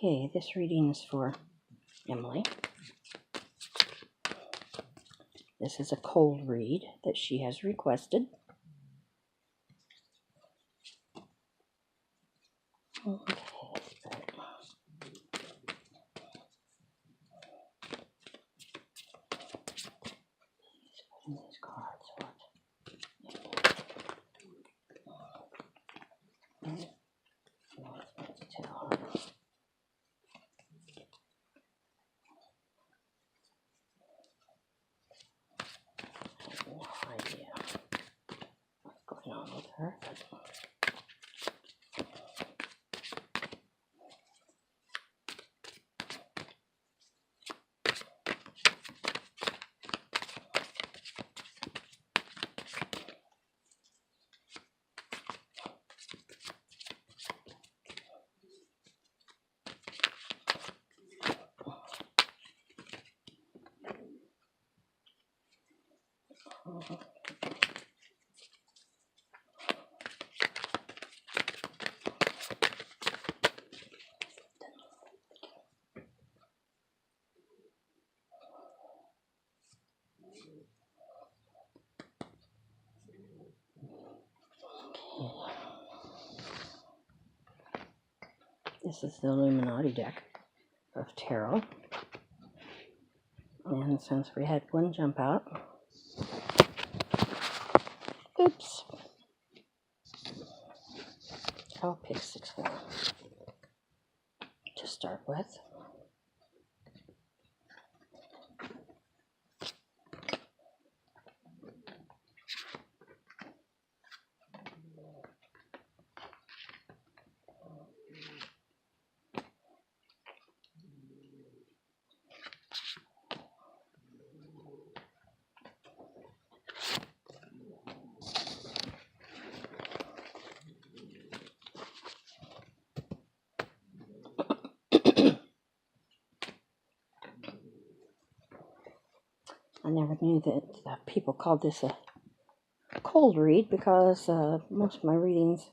Okay, this reading is for Emily. This is a cold read that she has requested. Okay, these cards. No idea what's going on with her. This is the Illuminati deck of tarot. And since we had one jump out, oops, I'll pick 6 more to start with. I never knew that people called this a cold read because most of my readings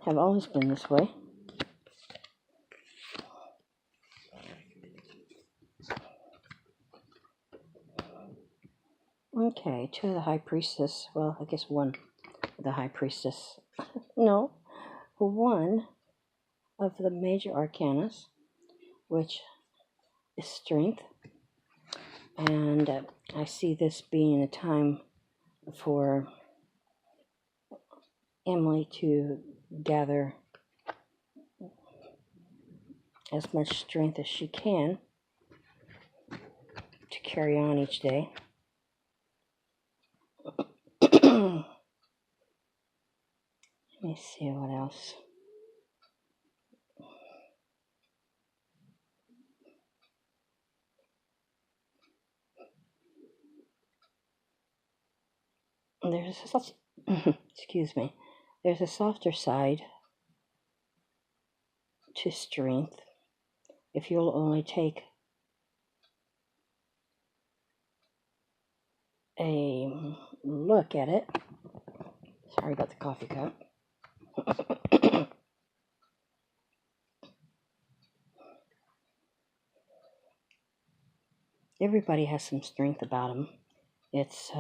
have always been this way. Okay, 2 of the High Priestess. Well, I guess 1 of the High Priestess. No, 1 of the Major Arcanas, which is Strength. And I see this being a time for Emily to gather as much strength as she can to carry on each day. Let me see what else. There's such excuse me. There's a softer side to strength if you'll only take a look at it. Sorry about the coffee cup. Everybody has some strength about them. It's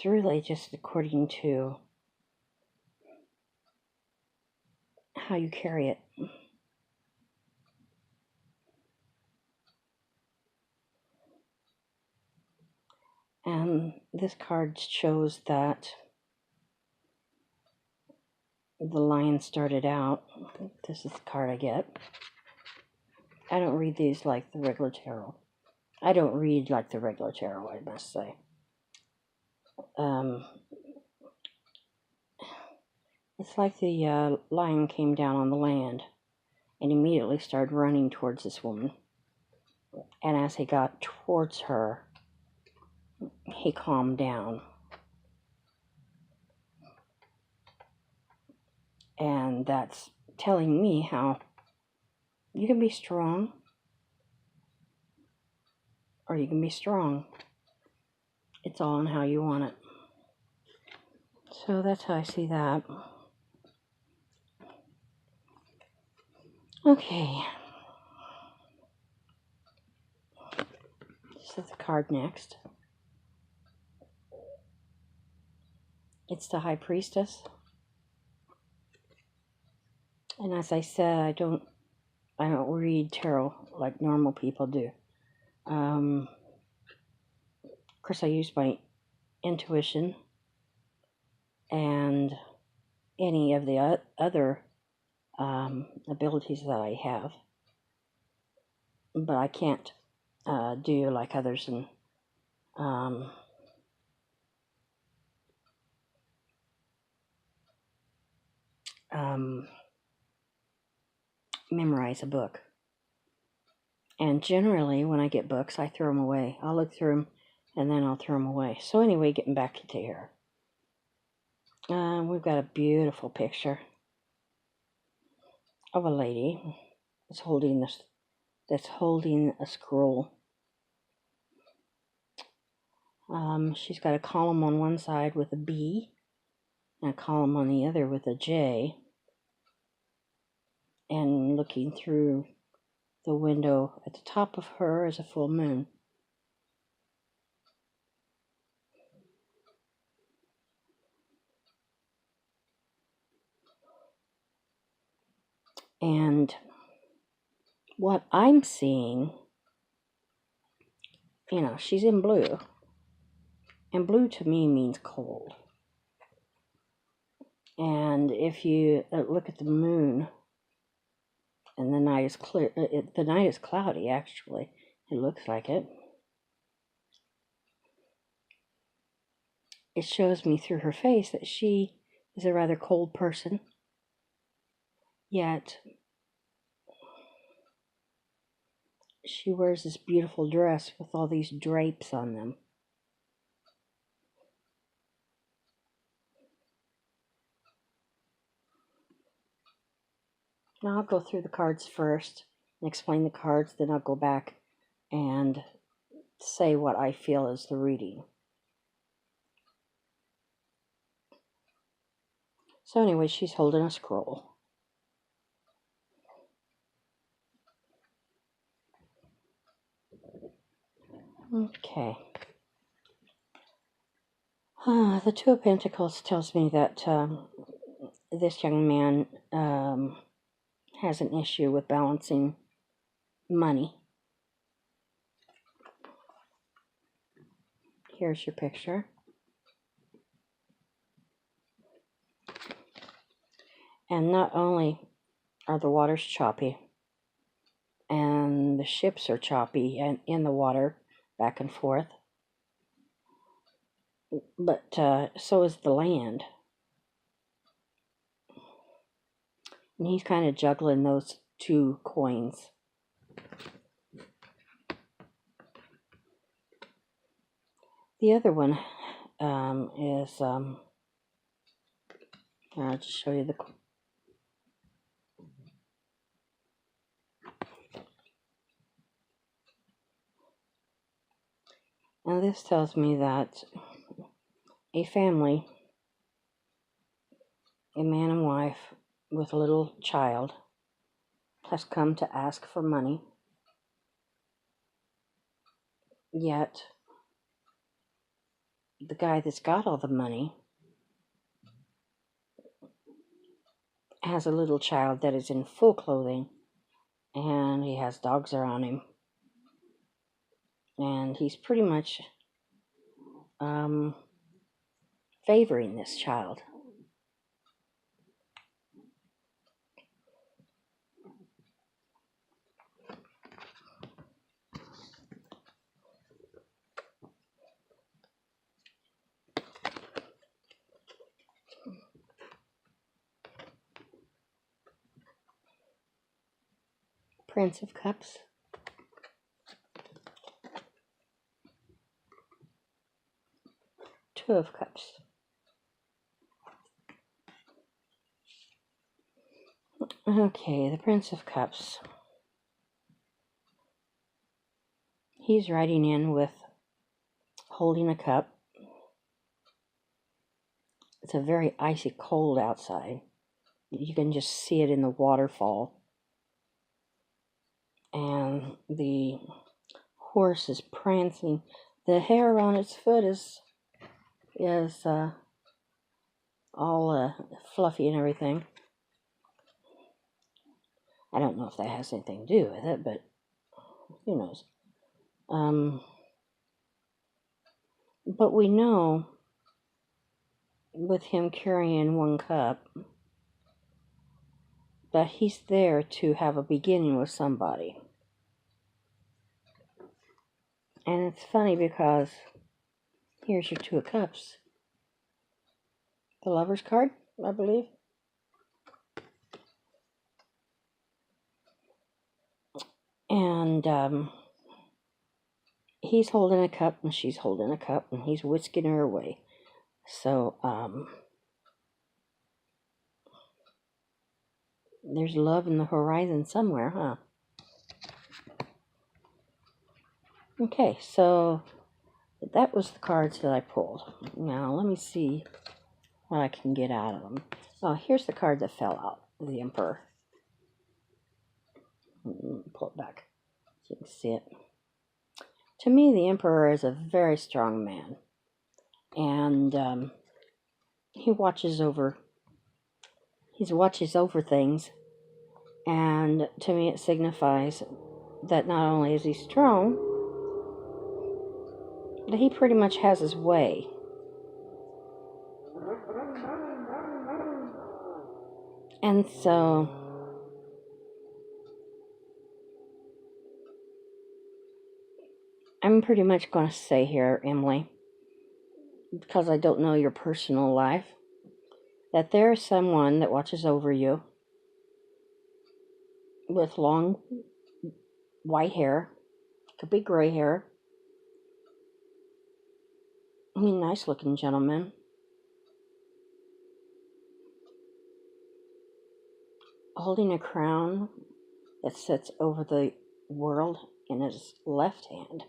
really just according to how you carry it. And this card shows that the lion started out. This is the card I get. I don't read these like the regular tarot. I don't read like the regular tarot, I must say. It's like the lion came down on the land and immediately started running towards this woman. And as he got towards her, he calmed down. And that's telling me how you can be strong or you can be strong. It's all on how you want it. So that's how I see that. Okay. Set the card next. It's the High Priestess. And as I said, I don't read tarot like normal people do. Of course, I use my intuition and any of the other abilities that I have, but I can't do like others and memorize a book. And generally, when I get books, I throw them away. I'll look through them, and then I'll throw them away. So anyway, getting back to here. We've got a beautiful picture of a lady that's holding a scroll. She's got a column on one side with a B, and a column on the other with a J. And looking through the window at the top of her is a full moon. And what I'm seeing, she's in blue. And blue to me means cold. And if you look at the moon, and the night is clear, the night is cloudy actually. It looks like it. It shows me through her face that she is a rather cold person. Yet she wears this beautiful dress with all these drapes on them. Now I'll go through the cards first and explain the cards, then I'll go back and say what I feel is the reading. So anyway, she's holding a scroll. Okay. The Two of Pentacles tells me that this young man has an issue with balancing money. Here's your picture. And not only are the waters choppy, and the ships are choppy and in the water back and forth, but so is the land. And he's kind of juggling those two coins. The other one is, I'll just show you the. Now this tells me that a family, a man and wife with a little child, has come to ask for money. Yet the guy that's got all the money has a little child that is in full clothing, and he has dogs around him, and he's pretty much favoring this child. Prince of Cups. Two of Cups. Okay, the Prince of Cups. He's riding in with holding a cup. It's a very icy cold outside. You can just see it in the waterfall. and the horse is prancing. The hair on its foot is all fluffy and everything. I don't know if that has anything to do with it, but who knows. But we know with him carrying one cup that he's there to have a beginning with somebody. And it's funny because here's your two of cups. The Lover's card, I believe. And he's holding a cup and she's holding a cup and he's whisking her away. So there's love in the horizon somewhere, huh? Okay, so that was the cards that I pulled. Now let me see what I can get out of them. Oh, here's the card that fell out, the Emperor. Pull it back so you can see it. To me, the Emperor is a very strong man, and he watches over things, and to me it signifies that not only is he strong, but he pretty much has his way. And so I'm pretty much going to say here, Emily, because I don't know your personal life, that there is someone that watches over you with long white hair, could be gray hair. I mean, nice looking gentleman. Holding a crown that sits over the world in his left hand.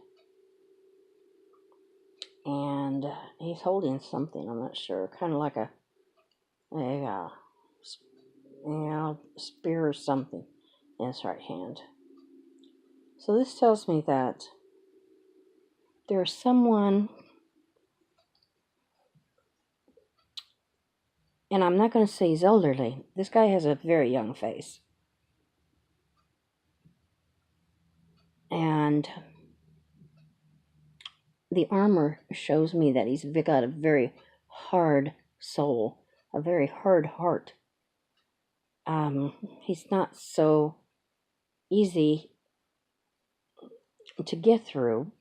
And he's holding something, I'm not sure, kind of like a spear or something in his right hand. So this tells me that there's someone, and I'm not going to say he's elderly. This guy has a very young face. And the armor shows me that he's got a very hard soul, a very hard heart. He's not so easy to get through,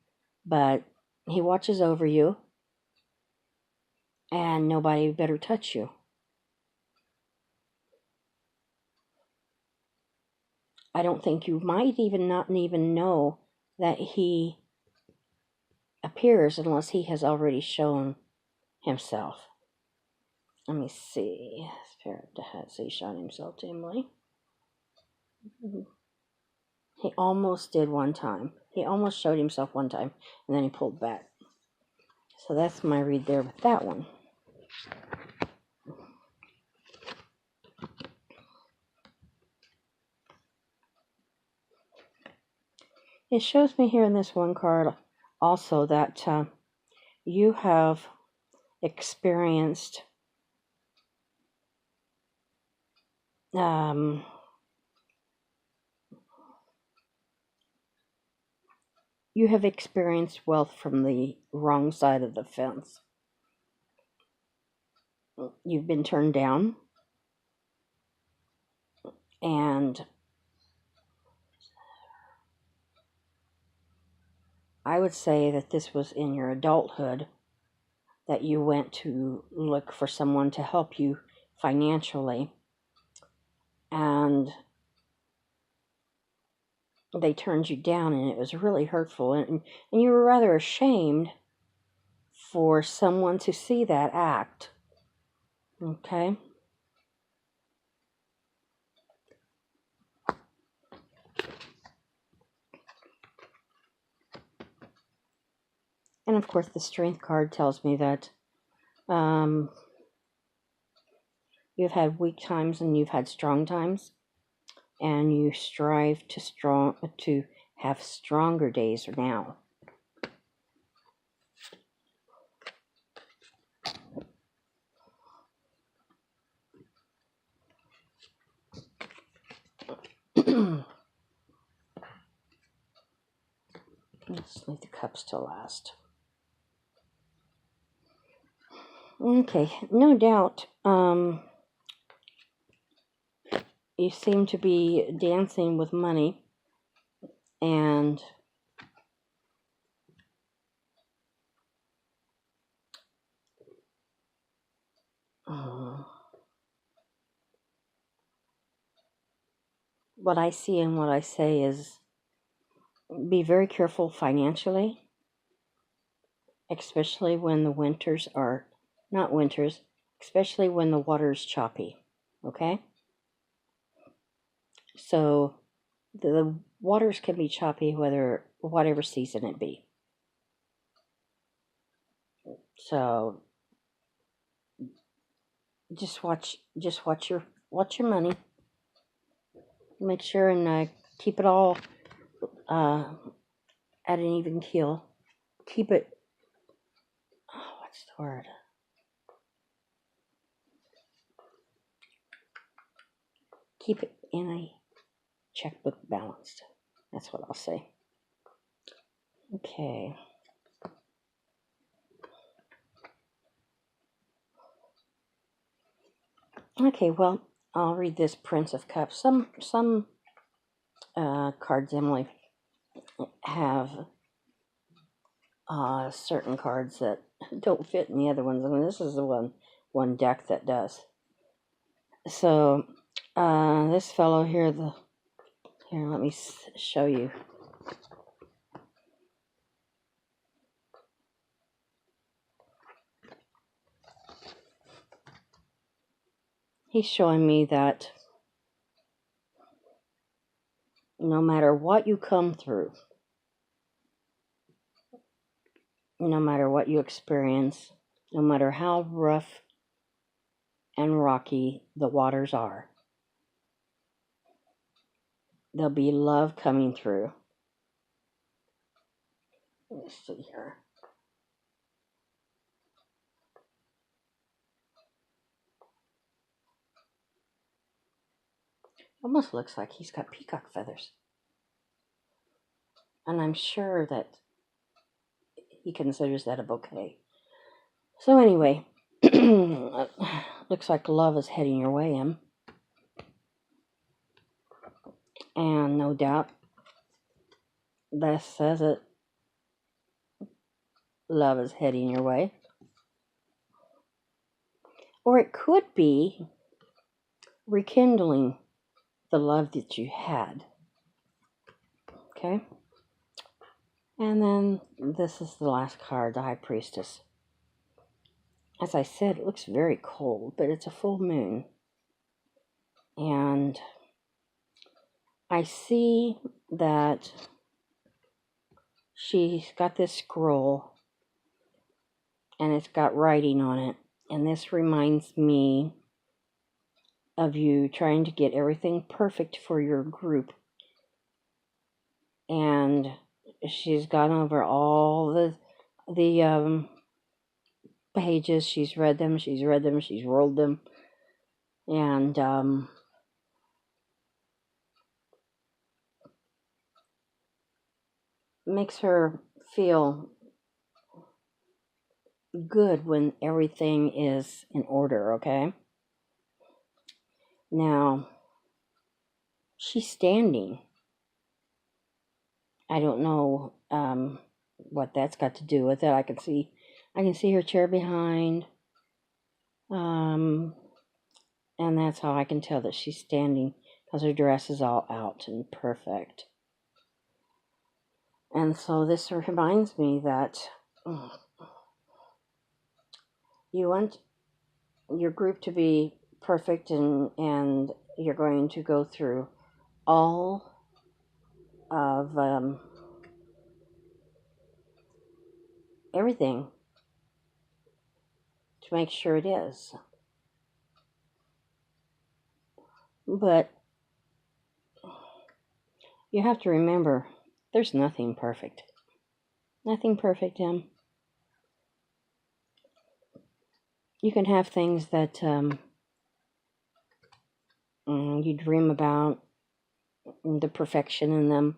but he watches over you, and nobody better touch you. I don't think you might even not even know that he appears unless he has already shown himself. Let me see. Spirit, has he shown himself to Emily? He almost did one time. He almost showed himself one time, and then he pulled back. So that's my read there with that one. It shows me here in this one card also that you have experienced wealth from the wrong side of the fence. You've been turned down, and I would say that this was in your adulthood that you went to look for someone to help you financially, and they turned you down, and it was really hurtful, and you were rather ashamed for someone to see that act. Okay? And of course, the Strength card tells me that you've had weak times and you've had strong times. and you strive to have stronger days now. Let's leave the cups to last. Okay, no doubt. You seem to be dancing with money, and what I see and what I say is be very careful financially, especially when the winters are not winters, especially when the water is choppy. Okay? So the waters can be choppy whatever season it be. So just watch your money. Make sure and keep it all at an even keel. Keep it. Oh, what's the word? Keep it in a checkbook balanced. That's what I'll say. Okay. Okay, well, I'll read this Prince of Cups. Some cards, Emily, have certain cards that don't fit in the other ones. I mean, this is the one deck that does. So, this fellow here, here, let me show you. He's showing me that no matter what you come through, no matter what you experience, no matter how rough and rocky the waters are, there'll be love coming through. Let's see here. Almost looks like he's got peacock feathers. And I'm sure that he considers that a bouquet. So anyway, looks like love is heading your way, Em. And no doubt, that says it. Love is heading your way. Or it could be rekindling the love that you had. Okay? And then this is the last card, the High Priestess. As I said, it looks very cold, but it's a full moon. And I see that she's got this scroll and it's got writing on it. And this reminds me of you trying to get everything perfect for your group. And she's gone over all the pages. She's read them, she's rolled them. And makes her feel good when everything is in order, okay? Now, she's standing. I don't know what that's got to do with it. I can see her chair behind. And that's how I can tell that she's standing, because her dress is all out and perfect. And so this reminds me that you want your group to be perfect, and you're going to go through all of everything to make sure it is. But You have to remember, there's nothing perfect. Nothing perfect, Em. You can have things that you dream about, the perfection in them.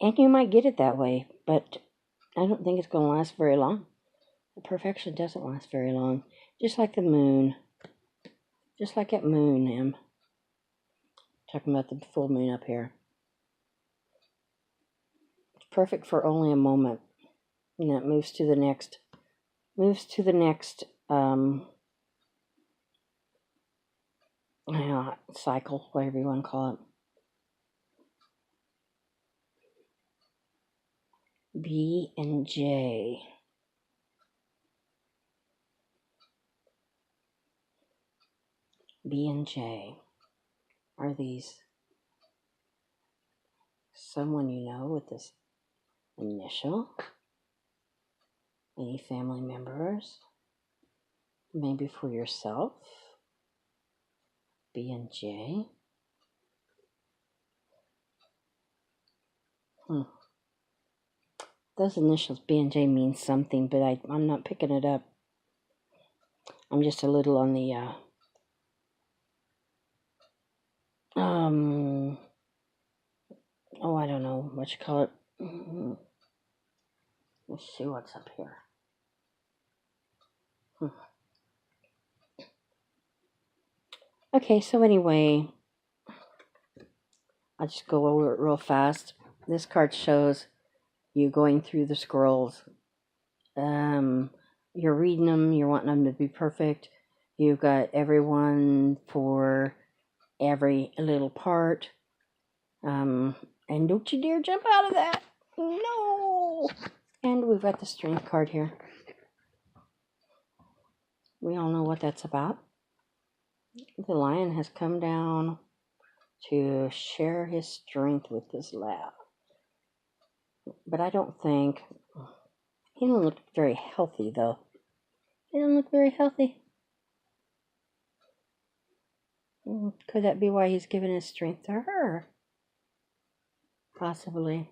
And you might get it that way, but I don't think it's going to last very long. The perfection doesn't last very long. Just like the moon. Just like that moon, Em. Talking about the full moon up here. It's perfect for only a moment. And then it moves to the next. Cycle, whatever you want to call it. B and J. B and J. Are these someone you know with this initial? Any family members? Maybe for yourself? B and J. Those initials B and J mean something, but I'm not picking it up. I'm just a little on the I don't know what you call it. Let's see what's up here. Okay, so anyway, I'll just go over it real fast. This card shows you going through the scrolls. You're reading them, you're wanting them to be perfect. You've got everyone for every little part. And don't you dare jump out of that. No! And we've got the strength card here. We all know what that's about. The lion has come down to share his strength with this lab. But I don't think... He don't look very healthy, though. He don't look very healthy. Could that be why he's giving his strength to her? Possibly.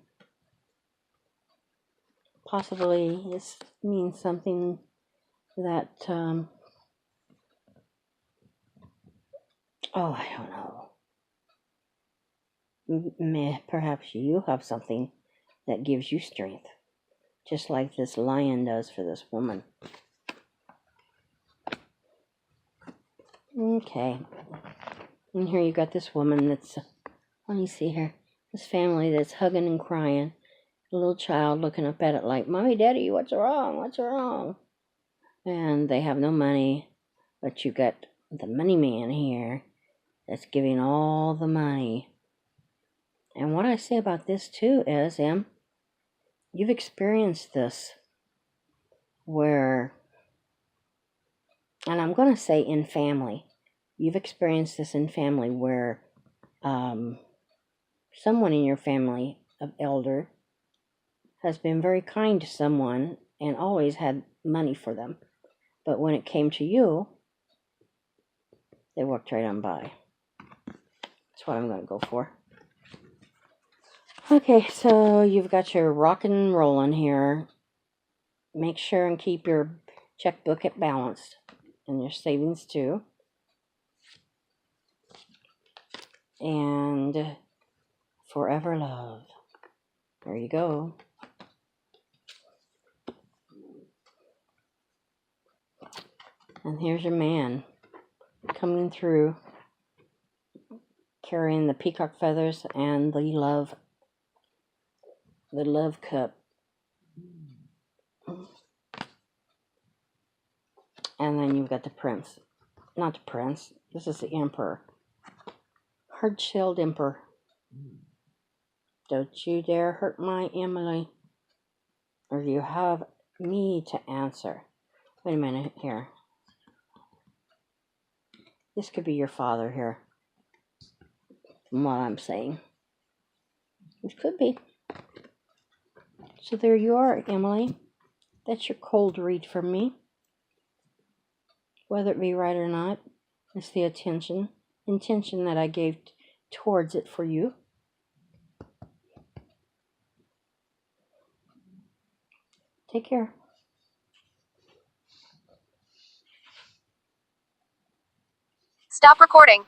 Possibly this means something that, I don't know. Perhaps you have something that gives you strength. Just like this lion does for this woman. Okay. And here you got this woman that's, let me see here. This family that's hugging and crying. A little child looking up at it like, Mommy, Daddy, what's wrong? What's wrong? And they have no money. But you got the money man here that's giving all the money. And what I say about this too is, you've experienced this where, and I'm going to say in family, you've experienced this in family where someone in your family of elder has been very kind to someone and always had money for them. But when it came to you, they walked right on by. That's what I'm going to go for. Okay, so you've got your rockin' and rollin' here. Make sure and keep your checkbook at balanced and your savings too. And forever love. There you go. And here's your man coming through, carrying the peacock feathers and the love cup. And then you've got the prince. Not the prince. This is the emperor. Hard-shelled emperor. Don't you dare hurt my Emily, or you have me to answer. Wait a minute here. This could be your father here, from what I'm saying. It could be. So there you are, Emily. That's your cold read from me. Whether it be right or not, it's the attention intention that I gave towards it for you. Take care. Stop recording.